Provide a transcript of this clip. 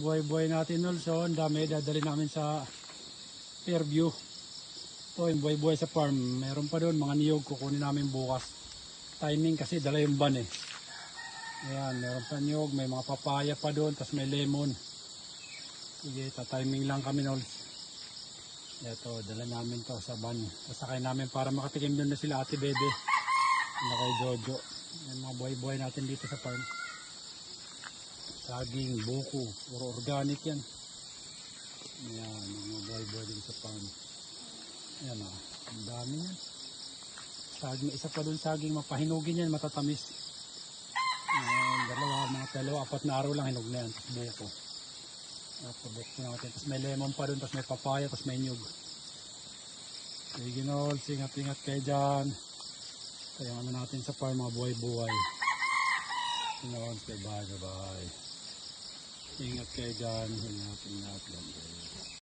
Buhay-buhay natin also, ang dami dadali namin sa Fairview. Ito yung buhay-buhay sa farm. Meron pa doon mga niyog, kukunin namin bukas. Timing kasi dala yung ban eh. Ayan, meron pa niyog, may mga papaya pa doon, tapos may lemon. Sige, timing lang kami nol. Ito, dala namin to sa ban. Sasakay namin para makatikim doon na sila Ate Bebe. Na kay Jojo. Yung mga buhay-buhay natin dito sa farm. Saging, buko, puro organic yan. Ayan, mga buhay-buhay dito sa farm. Ayan o, ang dami yan. Saging, isa pa doon saging, mapahinugin yan, matatamis. Ayan, dalawa, apat na araw lang hinog na yan. Tapos buko. Buksan natin. Tapos may lemon pa doon, tapos may papaya, tapos may nyug. Sige nol, ingat-ingat kayo dyan. Kaya ano natin sa farm, mga buhay-buhay. Sige nol, bye bye. Ingat kayo dyan. Ingat.